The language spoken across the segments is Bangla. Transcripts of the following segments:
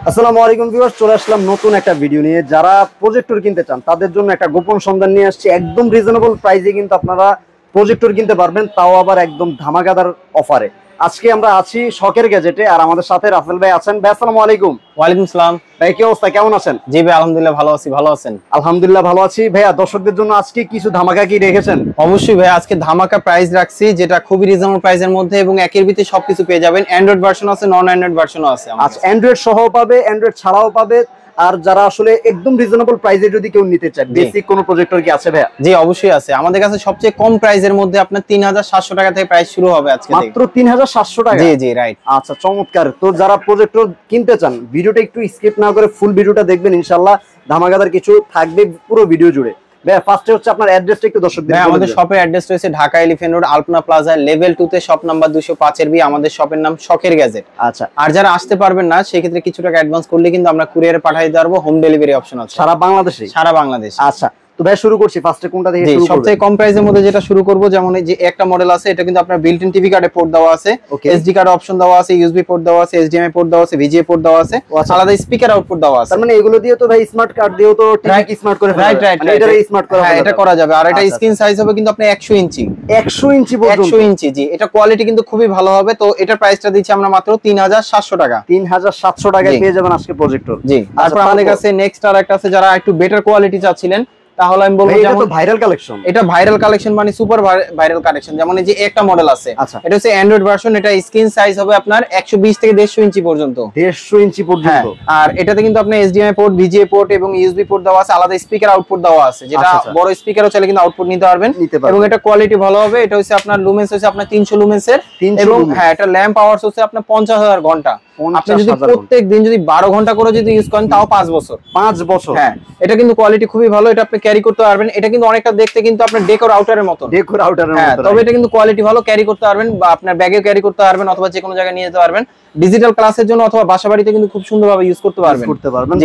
আসসালামু আলাইকুম ভিউয়ার্স, চলে আসলাম নতুন একটা ভিডিও নিয়ে। যারা প্রজেক্টর কিনতে চান তাদের জন্য একটা গোপন সন্ধান নিয়ে আসছি। একদম রিজনেবল প্রাইসে কিন্তু আপনারা প্রজেক্টর কিনতে পারবেন, তাও আবার একদম ধামাকাদার অফারে। আজকে আমরা আছি শখের গ্যাজেটে, আর আমাদের সাথে রাফেল ভাই আছেন। ভাই আসসালামু আলাইকুম। ওয়ালাইকুম আসসালাম ভাই, কি অবস্থা, কেমন আছেন? জি ভাই, আলহামদুলিল্লাহ ভালো আছি। ভালো আছেন? আলহামদুলিল্লাহ ভালো আছি। ভাইয়া, দর্শকদের জন্য আজকে কিছু ধামাকা কি রেখেছেন? অবশ্যই ভাই, আজকে ধামাকা প্রাইস রাখছি, যেটা খুবই রিজনেবল প্রাইসের মধ্যে, এবং একের ভিতরে সবকিছু পেয়ে যাবেন। অ্যান্ড্রয়েড ভার্সন আছে, নন অ্যান্ড্রয়েড ভার্সনও আছে। আচ্ছা, অ্যান্ড্রয়েড সহ পাবে, অ্যান্ড্রয়েড ছাড়াও পাবে। আর যারা আসলে একদম রিজনেবল প্রাইসে যদি কেউ নিতে চায়, বেসিক কোনো প্রজেক্টর কি আছে ভাইয়া? জি অবশ্যই আছে। আমাদের কাছে সবচেয়ে কম প্রাইসের মধ্যে আপনার 3700 টাকা থেকে প্রাইস শুরু হবে আজকে। মাত্র 3700 টাকা? জি জি রাইট। আচ্ছা, চমৎকার। তো যারা প্রজেক্টর কিনতে চান, ভিডিওটা একটু স্কিপ না করে ফুল ভিডিওটা দেখবেন, ইনশাআল্লাহ ধামাকাদার কিছু থাকবে পুরো ভিডিও জুড়ে। ভাইয়া, ফার্স্টে হচ্ছে আপনার অ্যাড্রেসটা একটু দর্শকদের বলে দিন। আমাদের শপের অ্যাড্রেস রয়েছে ঢাকা এলিফ্যান্ট রোড, আলপনা প্লাজা, লেভেল 2 তে, শপ নাম্বার 205 এর বি। আমাদের শপের নাম শখের গ্যাজেট। আচ্ছা, আর যারা আসতে পারবেন না, সেই ক্ষেত্রে কিছু টাকা অ্যাডভান্স করলে কিন্তু আমরা কুরিয়ারে পাঠিয়ে দিতে পারবো। হোম ডেলিভারি অপশন আছে সারা বাংলাদেশে? সারা বাংলাদেশ। আচ্ছা, তো ভাই শুরু করছি। ফার্স্টে কোনটা থেকে শুরু করব? সবচেয়ে কম প্রাইসের মধ্যে যেটা শুরু করব, যেমন এই যে একটা মডেল আছে, এটা কিন্তু আপনার বিল্ট ইন টিভি কার্ডে পোর্ট দেওয়া আছে, এসডি কার্ড অপশন দেওয়া আছে, ইউএসবি পোর্ট দেওয়া আছে, এইচডিএমআই পোর্ট দেওয়া আছে, ভিজিএ পোর্ট দেওয়া আছে, আলাদা স্পিকার আউটপুট দেওয়া আছে। তার মানে এগুলো দিয়ে তো ভাই স্মার্ট কার্ড দিয়েও তো টিভি স্মার্ট করে ফেলা যায়। মানে এটা স্মার্ট করা হ্যাঁ, এটা করা যাবে। আর এটা স্ক্রিন সাইজ হবে কিন্তু আপনি 100 ইঞ্চি। 100 ইঞ্চি পর্যন্ত? 100 ইঞ্চি, জি। এটা কোয়ালিটি কিন্তু খুবই ভালো হবে। তো এটার প্রাইসটা দিচ্ছি আমরা মাত্র 3700 টাকা। 3700 টাকায় পেয়ে যাবেন আজকে প্রজেক্টর। জি। তারপর আমাদের কাছে নেক্সট আর একটা আছে, যারা একটু বেটার কোয়ালিটি চাচ্ছিলেন, তাহলে আমি বলবো এটা তো ভাইরাল কালেকশন। এটা ভাইরাল কালেকশন, মানে সুপার ভাইরাল কালেকশন। যেমন এই যে একটা মডেল আছে, এটা হচ্ছে অ্যান্ড্রয়েড ভার্সন। এটা স্ক্রিন সাইজ হবে আপনার 120 থেকে 150 ইঞ্চি পর্যন্ত। 150 ইঞ্চি পর্যন্ত? আর এটাতে কিন্তু আপনার এইচডিএমআই পোর্ট, ভিজিএ পোর্ট এবং ইউএসবি পোর্ট দেওয়া আছে, আলাদা স্পিকার আউটপুট দেওয়া আছে, যেটা বড় স্পিকারও চাইলে কিন্তু আউটপুট নিতে পারবেন। এবং এটা কোয়ালিটি ভালো হবে। এটা হচ্ছে আপনার লুমেন্স হচ্ছে আপনার 300 লুমেন্সের, এবং হ্যাঁ, এটা ল্যাম্প আওয়ার্স হচ্ছে আপনার 50000 ঘন্টা। আপনি যদি প্রত্যেক দিন যদি 12 ঘন্টা করে যদি ইউজ করেন, তাও 5 বছর। 5 বছর? হ্যাঁ, এটা কিন্তু কোয়ালিটি খুবই ভালো। এটা আপনি ক্যারি করতে পারবেন। এটা কিন্তু অনেকটা দেখতে কিন্তু আপনার ডেকোর আউটারের মতো। ডেকোর আউটারের মতো? হ্যাঁ, তবে এটা কিন্তু কোয়ালিটি ভালো, ক্যারি করতে পারবেন, বা আপনার ব্যাগে ক্যারি করতে পারবেন, অথবা যে কোনো জায়গায় নিয়ে যেতে পারবেন। ডিজিটাল ক্লাসের জন্য অথবা বাসাবাড়িতে কিন্তু খুব সুন্দরভাবে ইউজ করতে পারবেন।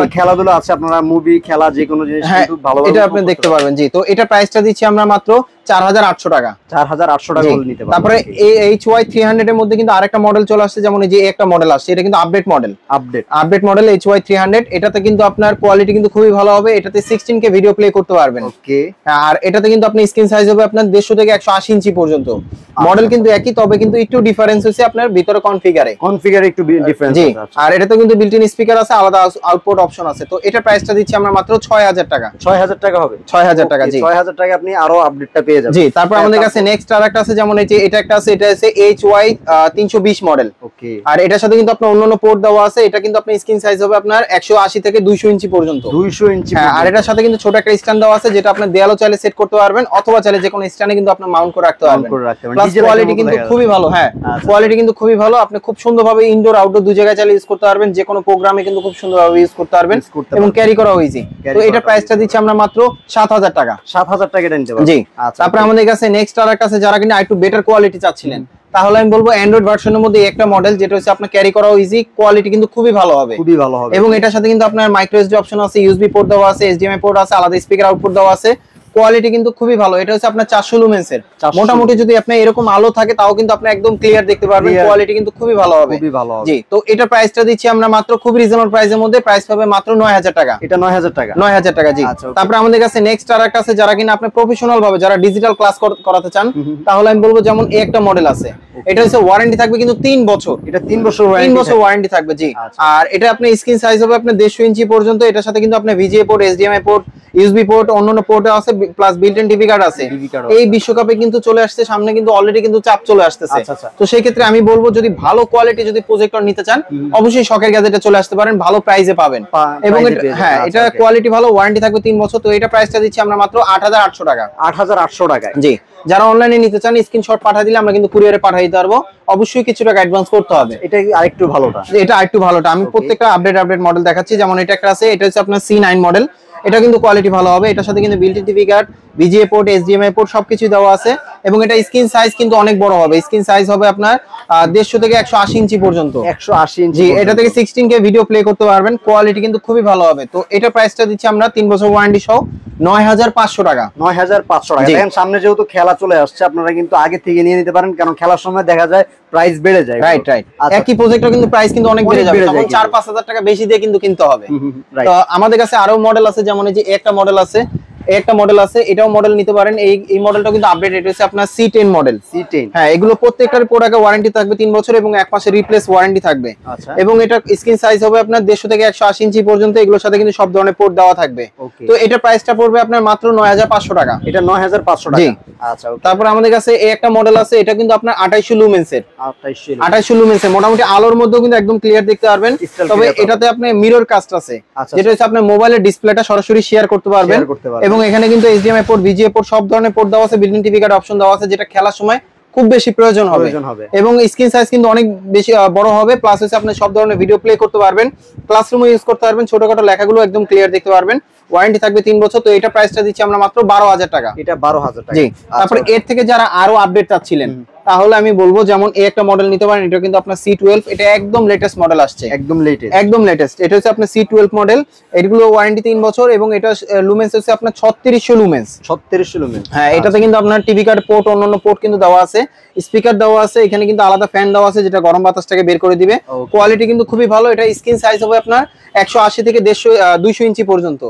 বা খেলাধুলা আছে, আপনারা মুভি খেলা যে কোনো জিনিস কিন্তু ভালোভাবে এটা আপনি দেখতে পারবেন। জি। তো এটা প্রাইসটা দিচ্ছি আমরা মাত্র 4800 টাকা। 4800 টাকা বলে নিতে পারবেন। তারপরে এই HY300 এর মধ্যে কিন্তু আরেকটা মডেল চলে আসছে, যেমন এই যে একটা মডেল আসছে, এটা কিন্তু update model. Update model HY300। এটাতে কিন্তু আপনার কোয়ালিটি কিন্তু খুবই ভালো হবে। এটাতে 16K ভিডিও প্লে করতে পারবেন। ওকে। আর এটাতে কিন্তু আপনি স্ক্রিন সাইজ হবে আপনার 150 থেকে 180 ইঞ্চি পর্যন্ত। মডেল কিন্তু একই, তবে কিন্তু একটু ডিফারেন্স হচ্ছে আপনার ভিতরে কনফিগারে একটু ডিফারেন্স আছে। আর এটাতে কিন্তু বিল্ট ইন স্পিকার আছে, আলাদা আউটপুট অপশন আছে। তো এটা প্রাইসটা দিচ্ছি আমরা মাত্র 6000 টাকা। 6000 টাকা হবে? 6000 টাকা, জি। 6000 টাকা আপনি আরো আপডেটটা পেয়ে যাবেন। জি। তারপর আমাদের কাছে নেক্সট আরেকটা আছে, যেমন এই যে এটা একটা আছে, এটা আছে HY320 মডেল। ওকে। আর এটার সাথে কিন্তু আপনার অন্যান্য পোর্ট দেওয়া আছে। এটা কিন্তু আপনার স্ক্রিন সাইজ হবে আপনার 180 থেকে 200 ইঞ্চি পর্যন্ত। 200 ইঞ্চি? হ্যাঁ। আর এটার সাথে কিন্তু ছোট একটা স্ট্যান্ড দেওয়া আছে, যেটা আপনি দেয়ালও চাইলে সেট করতে পারবেন, অথবা চাইলে যে কোনো স্ট্যান্ডে কিন্তু আপনি মাউন্ট করে রাখতে পারবেন। প্লাস কোয়ালিটি কিন্তু খুবই ভালো। হ্যাঁ, কোয়ালিটি কিন্তু খুবই ভালো। আপনি খুব সুন্দরভাবে ইনডোর আউটডোর দুই জায়গায় চাইলে ইউজ করতে পারবেন। যে কোনো প্রোগ্রামে কিন্তু খুব সুন্দরভাবে ইউজ করতে পারবেন, এবং ক্যারি করা ইজি। তো এটা প্রাইসটা দিচ্ছি আমরা মাত্র 7000 টাকা। 7000 টাকা নিতে পারবেন? জি। তারপর আমাদের কাছে নেক্সট আরেকটা আছে, যারা কিনা একটু বেটার কোয়ালিটি চাচ্ছিলেন, তাহলে আমি বলবো অ্যান্ড্রয়েড ভার্সনের মধ্যে একটা মডেল, যেটা হচ্ছে আপনার ক্যারি করাও ইজি, কোয়ালিটি কিন্তু খুবই ভালো হবে। এবং এটার সাথে কিন্তু আপনার মাইক্রো এসডি অপশন আছে, ইউএসবি পোর্ট দেওয়া আছে, এইচডিএমআই পোর্ট আছে, আলাদা স্পিকার আউটপুট দেওয়া আছে। কোয়ালিটি কিন্তু খুবই ভালো। এটা হচ্ছে আপনার 400 লুমেন্সের। মোটামুটি যদি আপনার এরকম আলো থাকে, তাও কিন্তু আপনি একদম ক্লিয়ার দেখতে পারবেন। কোয়ালিটি কিন্তু খুবই ভালো হবে। জি। তো এটা প্রাইসটা দিচ্ছি আমরা মাত্র খুব রিজনেবল প্রাইসের মধ্যে। প্রাইস পাবে মাত্র 9000 টাকা। এটা 9000 টাকা? 9000 টাকা, জি। তারপর আমাদের কাছে নেক্সট আরেকটা আছে, যারা কিনা আপনি প্রফেশনাল ভাবে যারা ডিজিটাল ক্লাস করাতে চান, তাহলে আমি বলবো যেমন একটা মডেল আছে। এটা হচ্ছে ওয়ারেন্টি থাকবে কিন্তু 3 বছর। এটা 3 বছর? 3 বছর ওয়ারেন্টি থাকবে, জি। আর এটা আপনার স্ক্রিন সাইজ হবে আপনার 150 ইঞ্চি পর্যন্ত। এটার সাথে কিন্তু আপনার VGA port, HDMI port, USB port, অন্যান্য পোর্ট আছে, plus built in TV card আছে। এই বিশ্বকাপে কিন্তু চলে আসছে সামনে, কিন্তু অলরেডি কিন্তু চাপ চলে আসতেছে। তো সেই ক্ষেত্রে আমি বলবো, যদি ভালো কোয়ালিটি যদি প্রজেক্টর নিতে চান, অবশ্যই শখের গ্যাজেটে চলে আসতে পারেন, ভালো প্রাইসে পাবেন। এবং হ্যাঁ, এটা কোয়ালিটি ভালো, ওয়ারেন্টি থাকবে 3 বছর। তো এটা প্রাইসটা দিচ্ছি আমরা মাত্র 8800 টাকা। 8800 টাকায়? জি। যারা অনলাইনে নিতে চান, স্ক্রিনশট পাঠিয়ে দিলে আমরা কিন্তু কুরিয়ারে পাঠিয়ে দিতে পারবো। অবশ্যই কিছু টাকা অ্যাডভান্স করতে হবে। এটা আরেকটু ভালোটা? এটা আরেকটু ভালোটা। আমি প্রত্যেকটা আপডেট মডেল দেখাচ্ছি। যেমন এটা একটা আছে, এটা হচ্ছে আপনার C9 মডেল। এটা কিন্তু কোয়ালিটি ভালো হবে। এটার সাথে কিন্তু built in TV card, VGA port, HDMI port সবকিছু দেওয়া আছে এবং এটা স্ক্রিন সাইজ কিন্তু অনেক বড় হবে। স্ক্রিন সাইজ হবে আপনার 150 থেকে 180 ইঞ্চি পর্যন্ত। 180 ইঞ্চি। জি, এটা থেকে 16K ভিডিও প্লে করতে পারবেন। কোয়ালিটি কিন্তু খুবই ভালো হবে। তো এটা প্রাইসটা দিচ্ছি আমরা 3 বছর ওয়ারেন্টি সহ 9500 টাকা। 9500 টাকা। দেখেন সামনে যেহেতু খেলা চলে আসছে, আপনারা কিন্তু আগে থেকে নিয়ে নিতে পারেন, কারণ খেলার সময় দেখা যায় প্রাইস বেড়ে যায়। Right right. একই প্রজেক্টর কিন্তু প্রাইস কিন্তু অনেক বেড়ে যাবে, তখন 4-5 টাকা বেশি দিয়ে কিন্তু কিনতে হবে। তো আমাদের কাছে আরো মডেল আছে, যেমন এই যে একটা মডেল আছে, এটাও মডেল নিতে পারেন। এই মডেলটা কিন্তু আপডেট, এটা হচ্ছে আপনার C10 মডেল। C10, হ্যাঁ, এগুলো প্রত্যেকটার প্রোডাক্টে ওয়ারেন্টি থাকবে 3 বছর এবং 1 মাসের রিপ্লেস ওয়ারেন্টি থাকবে। এবং এটা স্ক্রিন সাইজ হবে আপনার 150 থেকে 180 ইঞ্চি পর্যন্ত। এগুলোর সাথে কিন্তু সব ধরনের পোর্ট দেওয়া থাকবে। তো এটা প্রাইসটা পড়বে আপনার মাত্র 9500 টাকা। এটা 9500 টাকা। আচ্ছা, তারপর আমাদের কাছে এই একটা মডেল আছে, এটা কিন্তু আপনার 2800 লুমেন্সের। 2800 লুমেন্সের মোটামুটি আলোর মধ্যেও কিন্তু একদম ক্লিয়ার দেখতে পারবেন। তবে এটাতে আপনি মিরর কাস্ট আছে, যেটা হচ্ছে আপনার মোবাইলের ডিসপ্লেটা সরাসরি শেয়ার করতে পারবেন। এবং এখানে কিন্তু এইচডিএমআই পোর্ট, বিজিএ পোর্ট সব ধরনের পোর্ট দেওয়া আছে। Built in TV card option দেওয়া আছে, যেটা খেলার সময় খুব বেশি প্রয়োজন হবে। এবং স্ক্রিন সাইজ কিন্তু অনেক বেশি বড় হবে। প্লাস হচ্ছে আপনি সব ধরনের ভিডিও প্লে করতে পারবেন, ক্লাসরুমে ইউজ করতে পারবেন, ছোটখাটো লেখাগুলো একদম ক্লিয়ার দেখতে পারবেন। ওয়ারেন্টি থাকবে 3 বছর। তো এটা প্রাইসটা দিচ্ছি আমরা মাত্র 12000 টাকা। এটা 12000 টাকা। জি। তারপর এর থেকে যারা আরো আপডেট চাচ্ছিলেন, তাহলে আমি বলবো যেমন এই একটা মডেল নিতে পারেন। এটা কিন্তু আপনার C12, এটা একদম লেটেস্ট মডেল আসছে, একদম লেটেস্ট। এটা হচ্ছে আপনার C12 মডেল। এগুলো ওয়ারেন্টি 3 বছর এবং এটা লুমেন্স হচ্ছে আপনার 3600 লুমেন্স। 3600 লুমেন্স, হ্যাঁ। এটাতে কিন্তু আপনার টিভি কার্ড পোর্ট, অন্যান্য পোর্ট কিন্তু দেওয়া আছে, স্পিকার দেওয়া আছে, এখানে কিন্তু আলাদা ফ্যান দেওয়া আছে, যেটা গরম বাতাসটাকে বের করে দিবে। কোয়ালিটি কিন্তু খুবই ভালো। এটা স্ক্রিন সাইজ হবে আপনার 180 থেকে 200 ইঞ্চি পর্যন্ত।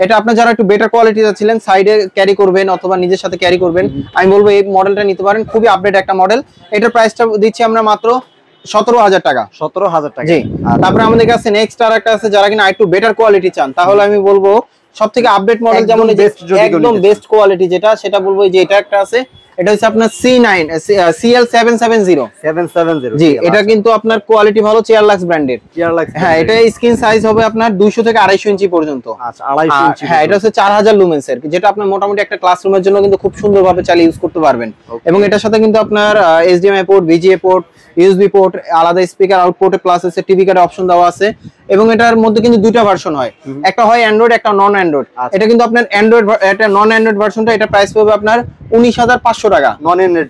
এটা আপনার যারা একটু বেটার কোয়ালিটি চাচ্ছিলেন, সাইডে ক্যারি করবেন অথবা নিজের সাথে ক্যারি করবেন, আমি বলবো এই মডেলটা নিতে পারেন। খুবই আপডেট একটা মডেল। এটার প্রাইসটা দিচ্ছি আমরা মাত্র 17000 টাকা। 17000 টাকা। জি। তারপরে আমাদের কাছে নেক্সট আর একটা আছে, যারা কিনা একটু বেটার কোয়ালিটি চান, তাহলে আমি বলবো সবথেকে আপডেট মডেল, যেমন একদম বেস্ট কোয়ালিটি যেটা, সেটা বলবো যে এটা একটা আছে। এটা হচ্ছে আপনার CL770। জি, এটা কিন্তু আপনার কোয়ালিটি ভালো, চেয়ারলাক্স ব্র্যান্ডের। হ্যাঁ, এটা স্ক্রিন সাইজ হবে আপনার 200 থেকে 250 ইঞ্চি পর্যন্ত। আচ্ছা, 250 ইঞ্চি। হ্যাঁ, এটা হচ্ছে 4000 লুমেন্সের, যেটা আপনার মোটামুটি একটা ক্লাসরুমের জন্য কিন্তু খুব সুন্দরভাবে চালিয়ে ইউজ করতে পারবেন। এবং এটার সাথে কিন্তু আপনার HDMI port, VGA port, USB port, আলাদা স্পিকার আউটপুটে, প্লাস হচ্ছে টিভি কার্ডে অপশন দেওয়া আছে। এবং এটার মধ্যে কিন্তু দুইটা ভার্সন হয়, একটা হয় অ্যান্ড্রয়েড, একটা নন অ্যান্ড্রয়েড। এটা কিন্তু আপনার অ্যান্ড্রয়েড, এটা নন অ্যান্ড্রয়েড ভার্সনটা, এটা প্রাইস পাবে আপনার 19500 টাকা। নন অ্যান্ড্রয়েড।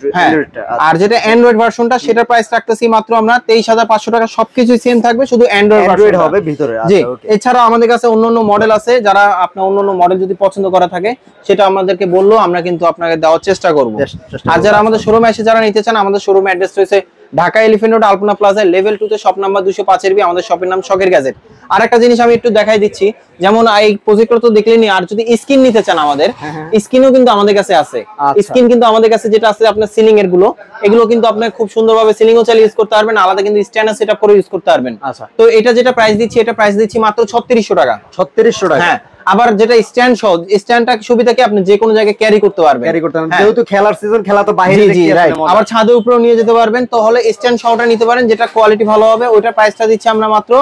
আর যেটা অ্যান্ড্রয়েড ভার্সনটা, সেটার প্রাইস রাখতেছি মাত্র আমরা 23500 টাকা। সবকিছু সেম থাকবে, শুধু অ্যান্ড্রয়েড হবে ভিতরে। জি। এছাড়া আমাদের কাছে অন্যান্য মডেল আছে, যারা আপনার অন্যান্য মডেল যদি পছন্দ করা থাকে, সেটা আমাদেরকে বললো, আমরা কিন্তু আপনাকে দেওয়ার চেষ্টা করব। আর যারা আমাদের শোরুমে এসে যারা নিতে চান, আমাদের শোরুম অ্যাড্রেস রয়েছে ঢাকা এলিফ্যান্ট রোড, আলপনা প্লাজা, লেভেল 2 তে, শপ নাম্বার 205 বি। আমাদের শপের নাম শখের গ্যাজেট। আরেকটা জিনিস আমি একটু দেখাই দিচ্ছি, যেমন এই প্রজেক্টর তো দেখলেনি, আর যদি স্ক্রিন নিতে চান, আমাদের স্ক্রিনও কিন্তু আমাদের কাছে আছে। স্ক্রিন কিন্তু আমাদের কাছে যেটা আছে আপনার সিলিং এর এগুলো কিন্তু আপনি খুব সুন্দরভাবে সিলিংও চালিয়ে ইউজ করতে পারবেন, আলাদা কিন্তু স্ট্যান্ডার সেটআপ করে ইউজ করতে পারবেন। তো এটা যেটা প্রাইস দিচ্ছি, এটা প্রাইস দিচ্ছি মাত্র 3600 টাকা। 3600 টাকা। হ্যাঁ। আবার যেটা স্ট্যান্ড সহ, স্ট্যান্ডটা সুবিধা কি, আপনি যে কোনো জায়গায় ক্যারি করতে পারবেন। যেহেতু খেলার সিজন, খেলা তো বাইরে, আবার ছাদের উপরেও নিয়ে যেতে পারবেন। তো হলে স্ট্যান্ড সহটা নিতে পারেন, যেটা কোয়ালিটি ভালো হবে। ওইটা প্রাইসটা দিচ্ছি আমরা মাত্র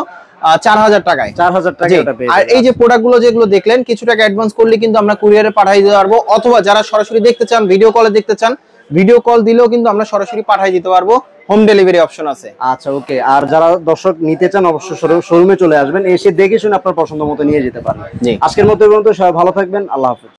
4000 টাকায়। 4000 টাকা। আর এই যে প্রোডাক্টগুলো যেগুলো দেখলেন, কিছু টাকা অ্যাডভান্স করলে কিন্তু আমরা কুরিয়ারে পাঠিয়ে দিতে পারবো, অথবা যারা সরাসরি দেখতে চান, ভিডিও কলে দেখতে চান, ভিডিও কল দিলেও কিন্তু আমরা সরাসরি পাঠিয়ে দিতে পারবো। হোম ডেলিভারি অপশন আছে। আচ্ছা, ওকে। আর যারা দর্শক নিতে চান, অবশ্যই শোরুমে চলে আসবেন, এসে দেখে শুনে আপনার পছন্দ মতো নিয়ে যেতে পারেন। আজকের মতো সবাই ভালো থাকবেন। আল্লাহ হাফেজ।